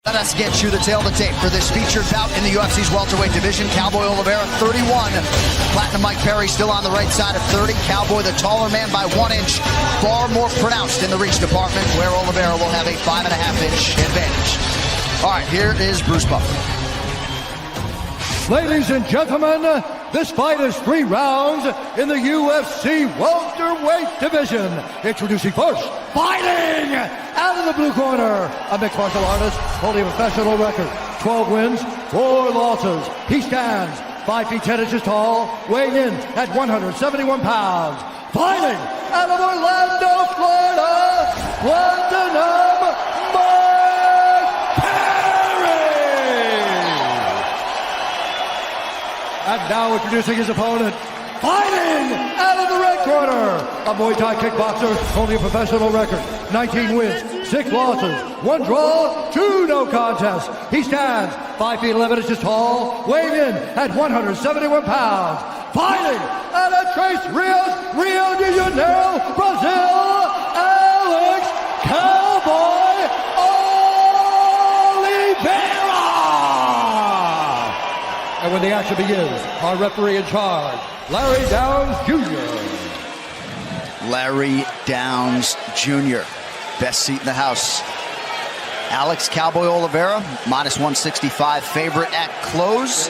Let us get you the tail of the tape for this featured bout in the UFC's welterweight division. Cowboy Oliveira, 31. Platinum Mike Perry still on the right side of 30. Cowboy, the taller man by 1 inch, far more pronounced in the reach department, where Oliveira will have a 5.5-inch advantage. All right, here is Bruce Buffer. Ladies and gentlemen, this fight is 3 rounds in the UFC welterweight division. Introducing first, fighting out of the blue corner, a mixed martial artist holding a professional record, 12 wins, 4 losses. He stands 5 feet 10 inches tall, weighing in at 171 pounds. Fighting out of Orlando, Florida, Platinum Mike Perry! And now introducing his opponent, fighting out of the red corner, a Muay Thai kickboxer holding a professional record, 19 wins, 6 losses, 1 draw, 2 no contests. He stands 5 feet 11 inches tall, weighing in at 171 pounds. Fighting out of Tres Rios, Rio de Janeiro, Brazil, Alex Cowboy Oliveira! And when the action begins, our referee in charge, Larry Downs Jr. Larry Downs Jr., best seat in the house. Alex Cowboy Oliveira, minus 165 favorite at close.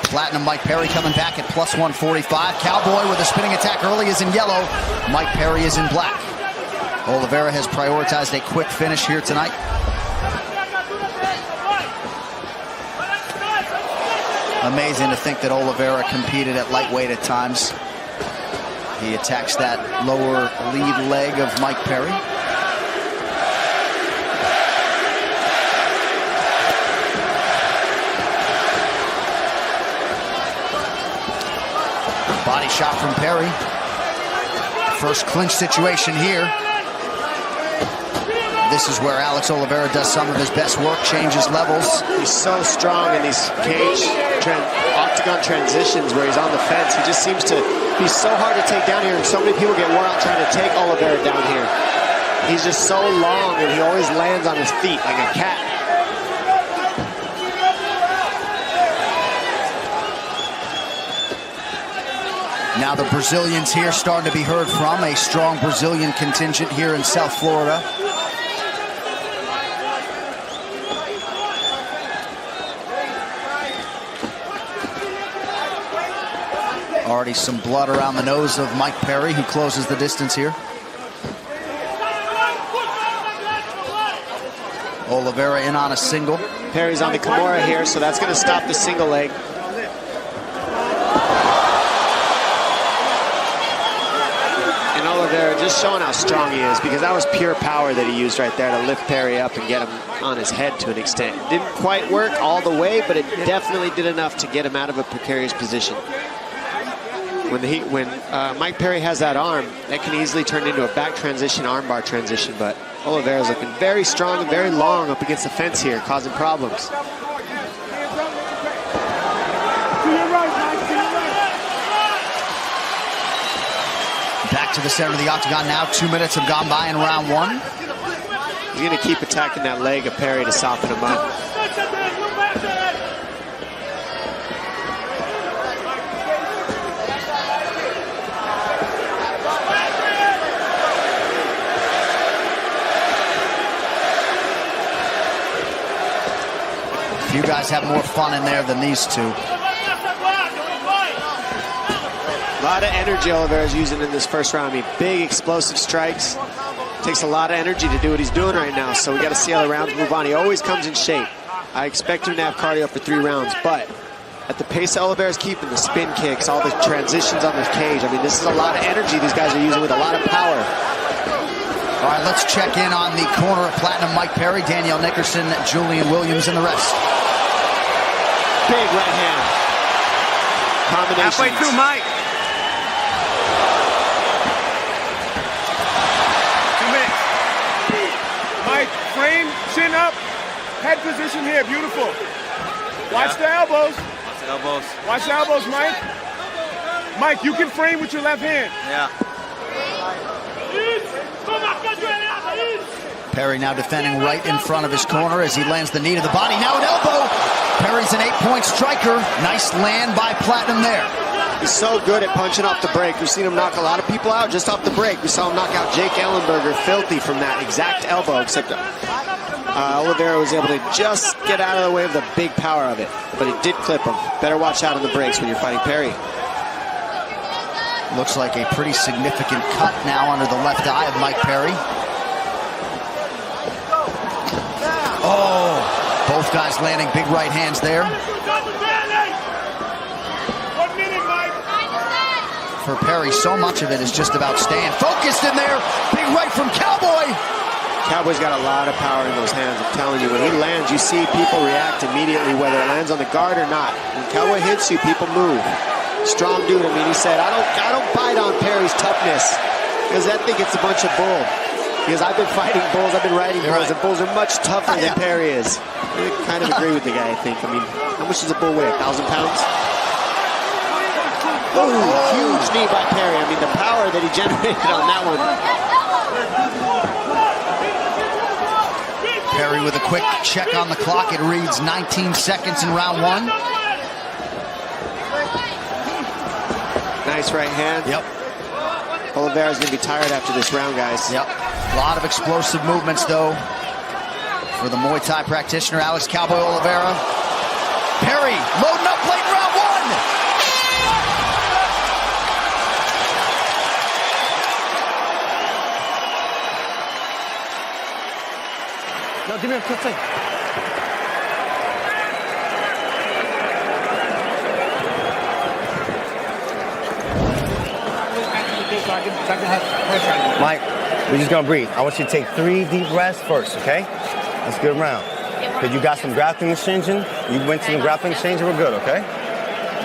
Platinum Mike Perry coming back at plus 145. Cowboy with a spinning attack early is in yellow. Mike Perry is in black. Oliveira has prioritized a quick finish here tonight. Amazing to think that Oliveira competed at lightweight at times. He attacks that lower lead leg of Mike Perry. Body shot from Perry. First clinch situation here. This is where Alex Oliveira does some of his best work, changes levels. He's so strong in these octagon transitions where he's on the fence. He just seems to be so hard to take down here, and so many people get worn out trying to take Oliveira down here. He's just so long, and he always lands on his feet like a cat. Now the Brazilians here starting to be heard from. A strong Brazilian contingent here in South Florida. Already some blood around the nose of Mike Perry, who closes the distance here. Oliveira in on a single. Perry's on the Kimura here, so that's going to stop the single leg. And Oliveira just showing how strong he is, because that was pure power that he used right there to lift Perry up and get him on his head to an extent. Didn't quite work all the way, but it definitely did enough to get him out of a precarious position. When Mike Perry has that arm, that can easily turn into a back transition, armbar transition, but Oliveira's looking very strong and very long up against the fence here, causing problems. Back to the center of the octagon now. 2 minutes have gone by in round 1. He's going to keep attacking that leg of Perry to soften him up. You guys have more fun in there than these two. A lot of energy Oliveira's using in this first round. I mean, big explosive strikes. Takes a lot of energy to do what he's doing right now, so we got to see how the rounds move on. He always comes in shape. I expect him to have cardio for 3 rounds, but at the pace that Oliveira's keeping, the spin kicks, all the transitions on the cage, I mean, this is a lot of energy these guys are using with a lot of power. All right, let's check in on the corner of Platinum Mike Perry, Danielle Nickerson, Julian Williams, and the rest. Big right hand. Combinations. Halfway through, Mike. 2 minutes. Mike, frame, chin up, head position here, beautiful. Watch the elbows. Watch the elbows. Watch the elbows, Mike. Mike, you can frame with your left hand. Yeah. Perry now defending right in front of his corner as he lands the knee to the body. Now an elbow. Perry's an 8-point striker. Nice land by Platinum there. He's so good at punching off the break. We've seen him knock a lot of people out just off the break. We saw him knock out Jake Ellenberger filthy from that exact elbow, except Oliveira was able to just get out of the way of the big power of it. But it did clip him. Better watch out on the breaks when you're fighting Perry. Looks like a pretty significant cut now under the left eye of Mike Perry. Oh, both guys landing big right hands there. 1 minute, Mike. For Perry, so much of it is just about staying focused in there. Big right from Cowboy. Cowboy's got a lot of power in those hands. I'm telling you, when he lands, you see people react immediately, whether it lands on the guard or not. When Cowboy hits you, people move. Strong dude. I mean, he said, I don't bite on Perry's toughness because I think it's a bunch of bull. Because I've been fighting bulls, I've been riding bulls, and bulls are much tougher than Perry is. I kind of agree with the guy, I think. I mean, how much does a bull weigh? 1,000 pounds? Oh, huge knee by Perry. I mean, the power that he generated on that one. Perry with a quick check on the clock. It reads 19 seconds in round 1. Nice right hand. Yep. Oliveira's going to be tired after this round, guys. Yep. A lot of explosive movements, though, for the Muay Thai practitioner, Alex Cowboy Oliveira. Perry loading up late in round 1. No, give me a quick thing. Mike, we're just gonna breathe. I want you to take 3 deep breaths first, okay? That's a good round. Because you got some grappling exchange in. You went to the grappling exchange and we're good, okay?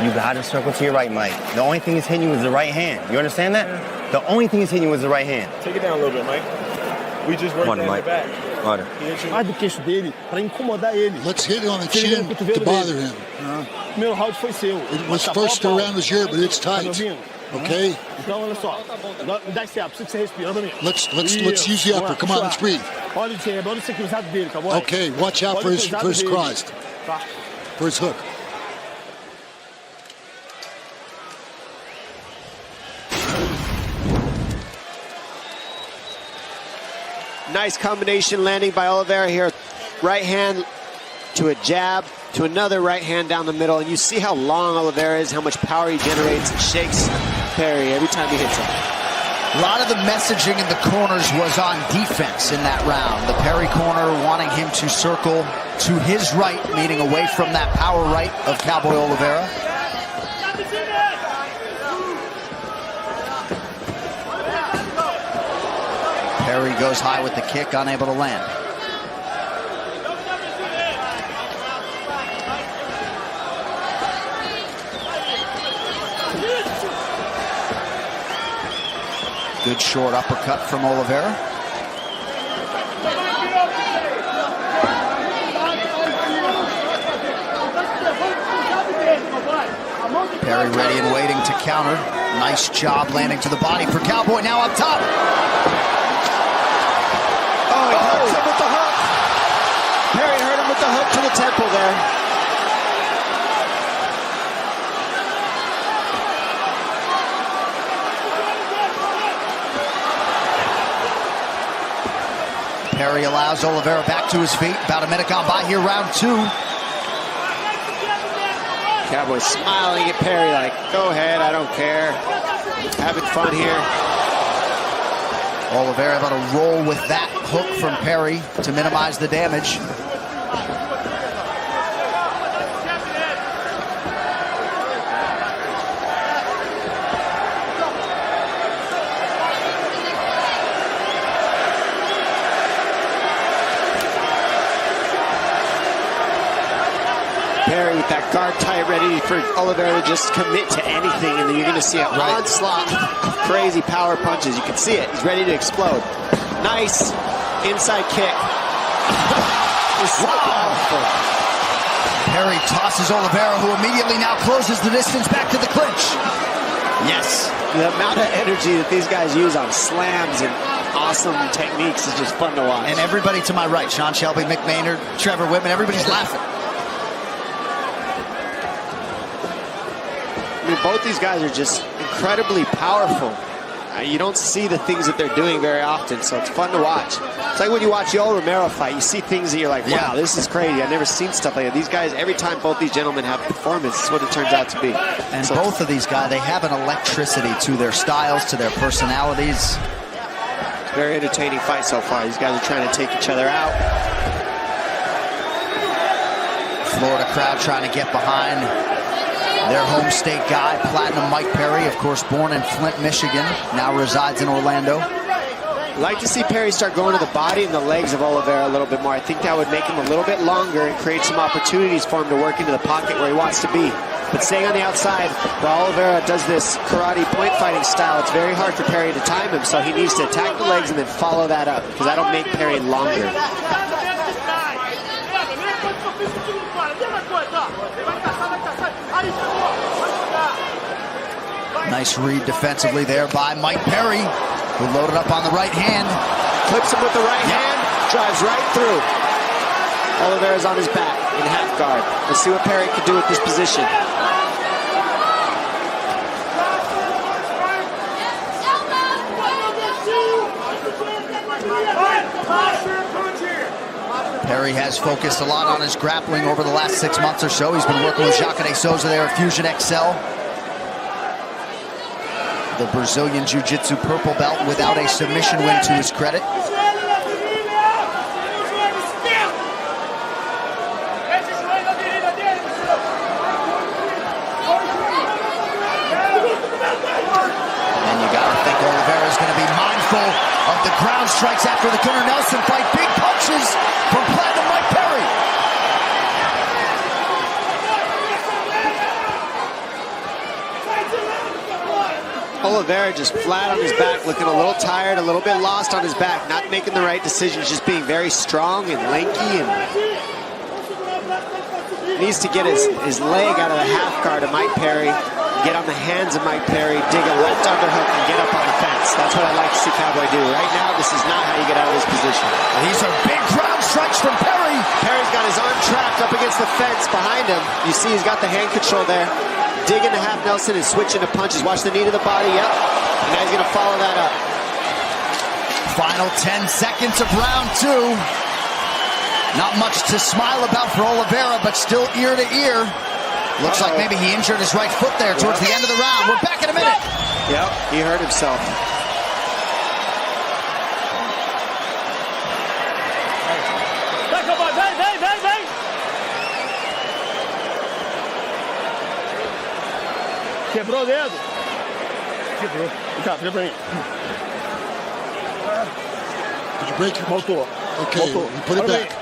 You got to circle to your right, Mike. The only thing that's hitting you is the right hand. You understand that? The only thing that's hitting you is the right hand. Take it down a little bit, Mike. We just worked in the back. Mais do queixo dele para incomodar ele. Let's hit it on the chin to bother him. Meu round foi seu. It was first around his ear, but it's tight. Okay? Então, olha só. Me dá esse ar, preciso que você respire. Anda mesmo. Let's use the upper. Come on, let's breathe. Olha esse cruzado dele, Cowboy. Okay, watch out for his cross. For his hook. Nice combination landing by Oliveira here. Right hand to a jab, to another right hand down the middle. And you see how long Oliveira is, how much power he generates. It shakes Perry every time he hits him. A lot of the messaging in the corners was on defense in that round. The Perry corner wanting him to circle to his right, meaning away from that power right of Cowboy Oliveira. Perry goes high with the kick, unable to land. Good short uppercut from Oliveira. Perry ready and waiting to counter. Nice job landing to the body for Cowboy, now up top. Oh, he hooks him with the hook. Perry hurt him with the hook to the temple there. Perry allows Oliveira back to his feet. About a minute gone by here, round 2. Cowboy smiling at Perry like, go ahead, I don't care. Having fun here. Oliveira able to roll with that hook from Perry to minimize the damage. Perry with that guard tight, ready for Oliveira to just commit to anything, and then you're going to see an onslaught of crazy power punches. You can see it. He's ready to explode. Nice inside kick. It's so powerful. Perry tosses Oliveira, who immediately now closes the distance back to the clinch. Yes. The amount of energy that these guys use on slams and awesome techniques is just fun to watch. And everybody to my right, Sean Shelby, Mick Maynard, Trevor Whitman, everybody's laughing. I mean, both these guys are just incredibly powerful. You don't see the things that they're doing very often, so it's fun to watch. It's like when you watch Yoel Romero fight, you see things that you're like, wow, this is crazy. I've never seen stuff like that. These guys, every time both these gentlemen have performance, it's what it turns out to be. And so, both of these guys, they have an electricity to their styles, to their personalities. Very entertaining fight so far. These guys are trying to take each other out. Florida crowd trying to get behind their home state guy, Platinum Mike Perry, of course, born in Flint, Michigan, now resides in Orlando. I'd like to see Perry start going to the body and the legs of Oliveira a little bit more. I think that would make him a little bit longer and create some opportunities for him to work into the pocket where he wants to be. But staying on the outside, while Oliveira does this karate point fighting style, it's very hard for Perry to time him, so he needs to attack the legs and then follow that up, because that'll make Perry longer. Nice read defensively there by Mike Perry, who loaded up on the right hand. Clips him with the right hand, drives right through. Oliveira's on his back in half guard. Let's see what Perry can do with this position. Perry has focused a lot on his grappling over the last 6 months or so. He's been working with Jacare Souza there at Fusion XL. The Brazilian Jiu-Jitsu purple belt without a submission win to his credit. And you got to think Oliveira is going to be mindful of the ground strikes after the Gunnar Nelson fight. Big punches from Platinum Mike Perry. Oliveira just flat on his back, looking a little tired, a little bit lost on his back, not making the right decisions, just being very strong and lanky, and needs to get his leg out of the half guard of Mike Perry, get on the hands of Mike Perry, dig a left underhook, and get up on the fence. That's what I'd like to see Cowboy do. Right now, this is not how you get out of this position. These are big ground strikes from Perry. Perry's got his arm trapped up against the fence behind him. You see he's got the hand control there. Digging the half Nelson and switching to punches. Watch the knee to the body, yep. And now he's going to follow that up. Final 10 seconds of round 2. Not much to smile about for Oliveira, but still ear to ear. Looks like maybe he injured his right foot there towards the end of the round. We're back in a minute. Yep, he hurt himself. Quebrou o dedo? Quebrou. Cá, vira pra mim. Did you break your... Voltou. Okay, Voltou. you put it back.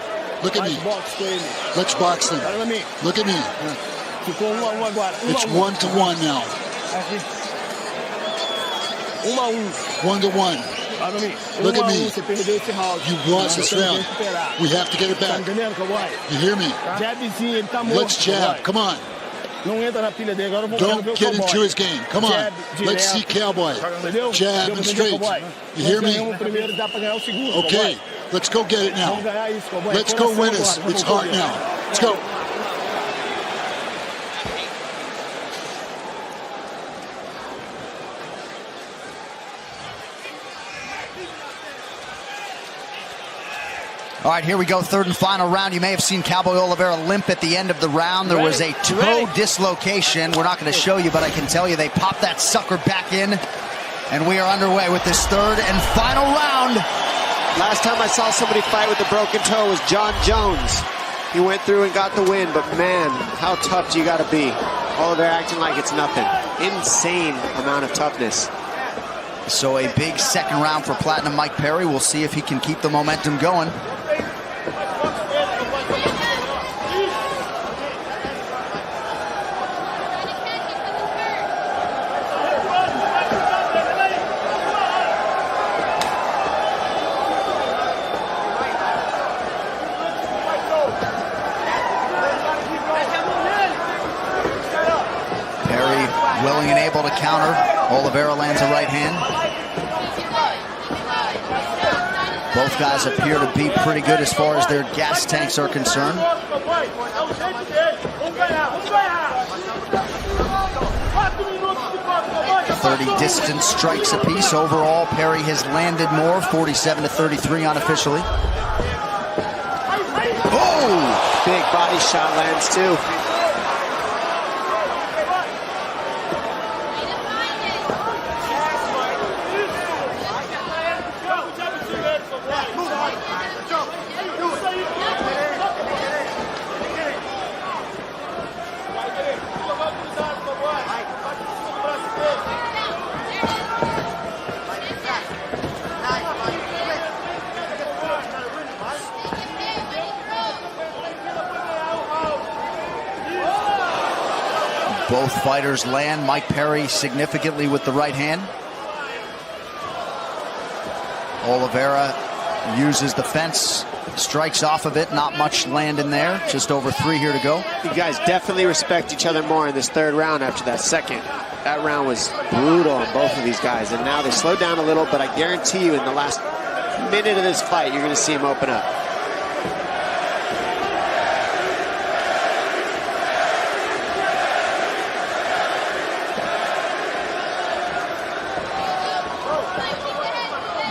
Look at me. Box com ele. Let's box them. Olha pra mim. Look at me. Ficou 1 a 1 agora. It's 1-1 now. Aqui. 1 a 1. 1-1. Olha pra mim. Look at me. Você perdeu esse round. You lost this round. We have to get it Tá back. entendendo, Cowboy? You hear me? Jabzinho, ele tá morto. Let's jab. Come on. Não entra na pilha dele. Agora eu vou ver o Don't get Cowboy. into his game. Come on. Jab, Let's see Cowboy. Entendeu? Jab and straight. You hear me? Ganhamos o primeiro, dá pra ganhar o segundo. Okay, Cowboy. let's go get it now. Vamos ganhar isso, Cowboy. Let's go win this. Agora, It's vamos hard correr. now. Let's go. All right, here we go, third and final round. You may have seen Cowboy Oliveira limp at the end of the round. There was a toe dislocation. We're not going to show you, but I can tell you they popped that sucker back in. And we are underway with this third and final round. Last time I saw somebody fight with a broken toe was John Jones. He went through and got the win, but man, how tough do you got to be? Oh, they're acting like it's nothing. Insane amount of toughness. So a big second round for Platinum Mike Perry. We'll see if he can keep the momentum going. Willing and able unable to counter. Oliveira lands a right hand. Both guys appear to be pretty good as far as their gas tanks are concerned. 30 distance strikes apiece. Overall, Perry has landed more, 47-33 unofficially. Oh! Big body shot lands too. Both fighters land. Mike Perry significantly with the right hand. Oliveira uses the fence, strikes off of it. Not much land in there. Just over 3 here to go. You guys definitely respect each other more in this third round after that second. That round was brutal on both of these guys, and now they slowed down a little, but I guarantee you in the last minute of this fight, you're going to see him open up.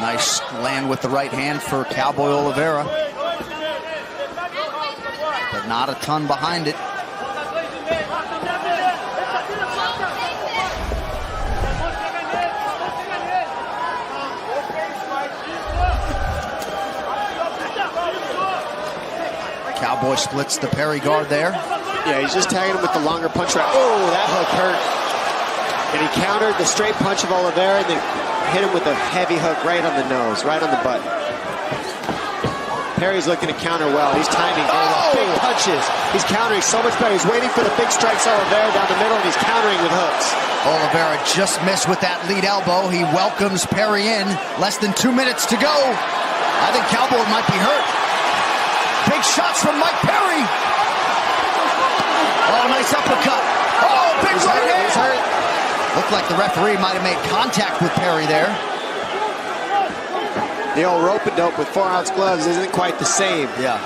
Nice land with the right hand for Cowboy Oliveira, but not a ton behind it. Cowboy splits the Perry guard there. Yeah, he's just tagging him with the longer punch route. Oh, that hook hurt. And he countered the straight punch of Oliveira and then hit him with a heavy hook right on the nose, right on the butt. Perry's looking to counter well. He's timing very well. Big punches. He's countering so much better. He's waiting for the big strikes Oliveira down the middle, and he's countering with hooks. Oliveira just missed with that lead elbow. He welcomes Perry in. Less than 2 minutes to go. I think Cowboy might be hurt. Big shots from Mike Perry. Oh, nice uppercut. Oh, big right hand. He's hurt. Looked like the referee might have made contact with Perry there. The old rope-a-dope with 4-ounce gloves isn't quite the same. Yeah.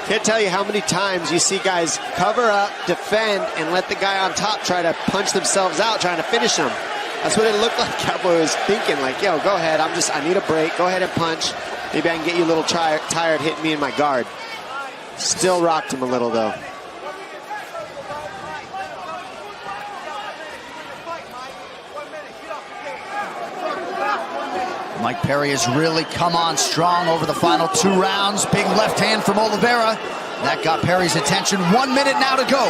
Can't tell you how many times you see guys cover up, defend, and let the guy on top try to punch themselves out, trying to finish him. That's what it looked like Cowboy was thinking, like, yo, go ahead, I need a break, go ahead and punch. Maybe I can get you a little tired hitting me in my guard. Still rocked him a little, though. Mike Perry has really come on strong over the final 2 rounds. Big left hand from Oliveira. That got Perry's attention. 1 minute now to go.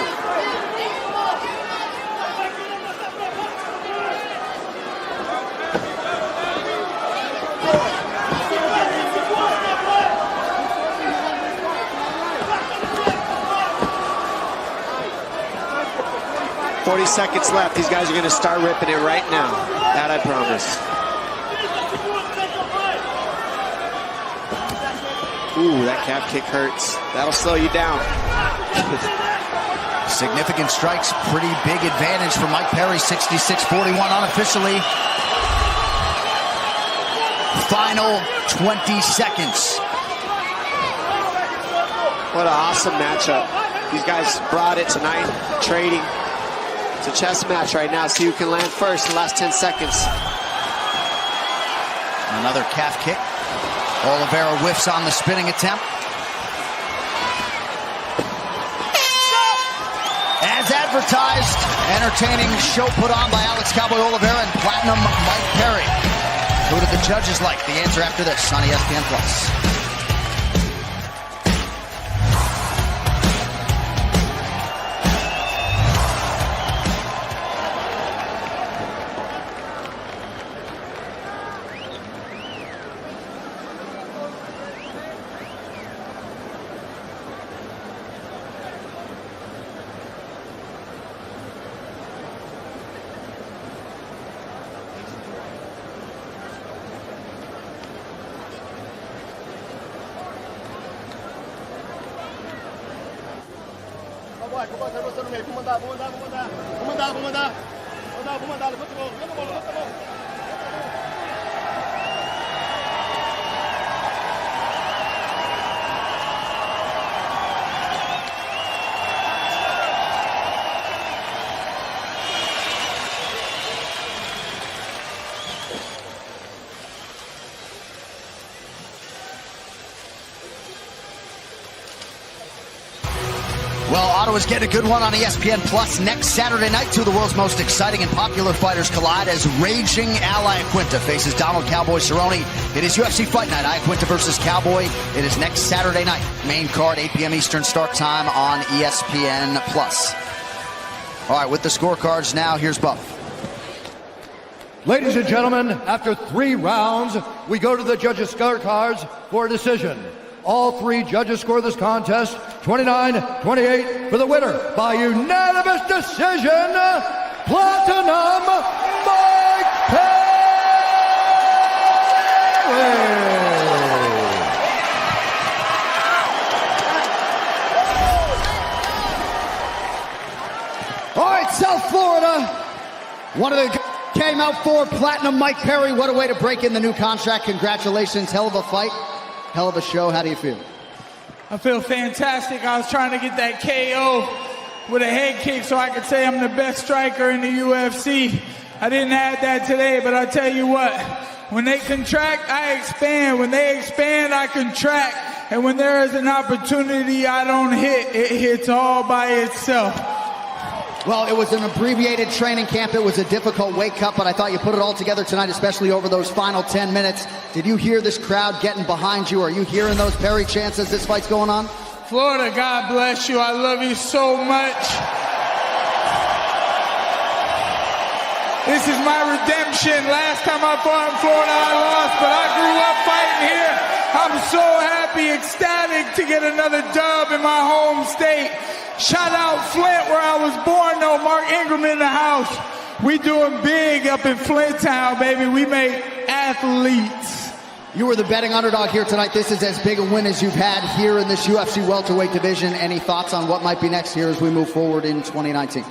$40 seconds left. These guys are going to start ripping it right now. That I promise. Ooh, that calf kick hurts. That'll slow you down. Significant strikes, pretty big advantage for Mike Perry, 66-41 unofficially. Final 20 seconds. What an awesome matchup. These guys brought it tonight, trading. It's a chess match right now. See who can land first in the last 10 seconds. Another calf kick. Oliveira whiffs on the spinning attempt. As advertised, entertaining show put on by Alex Cowboy Oliveira and Platinum Mike Perry. Who did the judges like? The answer after this on ESPN+. Well, Ottawa's getting a good one on ESPN Plus next Saturday night. Two of the world's most exciting and popular fighters collide as raging Al Iaquinta faces Donald Cowboy Cerrone. It is UFC Fight Night. Iaquinta versus Cowboy. It is next Saturday night. Main card, 8 p.m. Eastern start time on ESPN Plus. All right, with the scorecards now, here's Buff. Ladies and gentlemen, after 3 rounds, we go to the judges' scorecards for a decision. All 3 judges score this contest 29-28 for the winner by unanimous decision, Platinum Mike Perry. All right, South Florida, one of the came out for Platinum Mike Perry. What a way to break in the new contract. Congratulations, hell of a fight. Hell of a show. How do you feel? I feel fantastic. I was trying to get that KO with a head kick so I could say I'm the best striker in the UFC. I didn't have that today, but I'll tell you what. When they contract, I expand. When they expand, I contract. And when there is an opportunity I don't hit, it hits all by itself. Well, it was an abbreviated training camp. It was a difficult wake up, but I thought you put it all together tonight, especially over those final 10 minutes. Did you hear this crowd getting behind you? Are you hearing those Perry chants as this fight's going on? Florida, God bless you. I love you so much. This is my redemption. Last time I fought in Florida, I lost, but I grew up fighting here. I'm so happy, ecstatic to get another dub in my home state. Shout out Flint, where I was born, though. Mark Ingram in the house. We doing big up in Flint Town, baby. We make athletes. You were the betting underdog here tonight. This is as big a win as you've had here in this UFC welterweight division. Any thoughts on what might be next here as we move forward in 2019?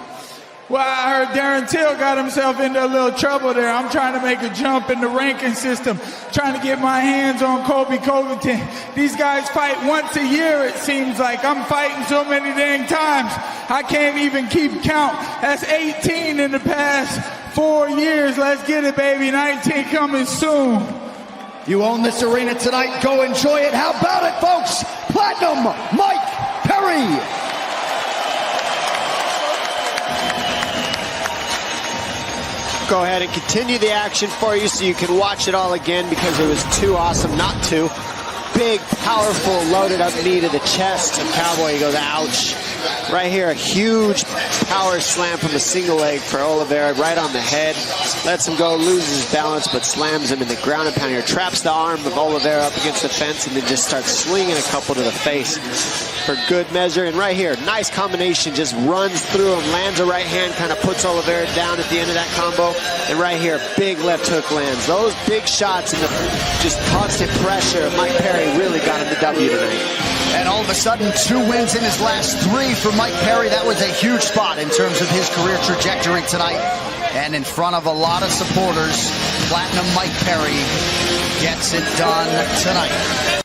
Well, I heard Darren Till got himself into a little trouble there. I'm trying to make a jump in the ranking system, trying to get my hands on Colby Covington. These guys fight once a year, it seems like. I'm fighting so many dang times, I can't even keep count. That's 18 in the past 4 years. Let's get it, baby. 19 coming soon. You own this arena tonight. Go enjoy it. How about it, folks? Platinum Mike Perry. Go ahead and continue the action for you so you can watch it all again, because it was too awesome not to. Big, powerful, loaded up knee to the chest. And Cowboy goes, ouch. Right here, a huge power slam from a single leg for Oliveira, right on the head. Lets him go, loses his balance, but slams him in the ground and pound here. Traps the arm of Oliveira up against the fence and then just starts swinging a couple to the face for good measure. And right here, nice combination, just runs through him, lands a right hand, kind of puts Oliveira down at the end of that combo. And right here, big left hook lands. Those big shots and the just constant pressure of Mike Perry really got him the W tonight. And all of a sudden, 2 wins in his last 3 for Mike Perry. That was a huge spot in terms of his career trajectory tonight. And in front of a lot of supporters, Platinum Mike Perry gets it done tonight.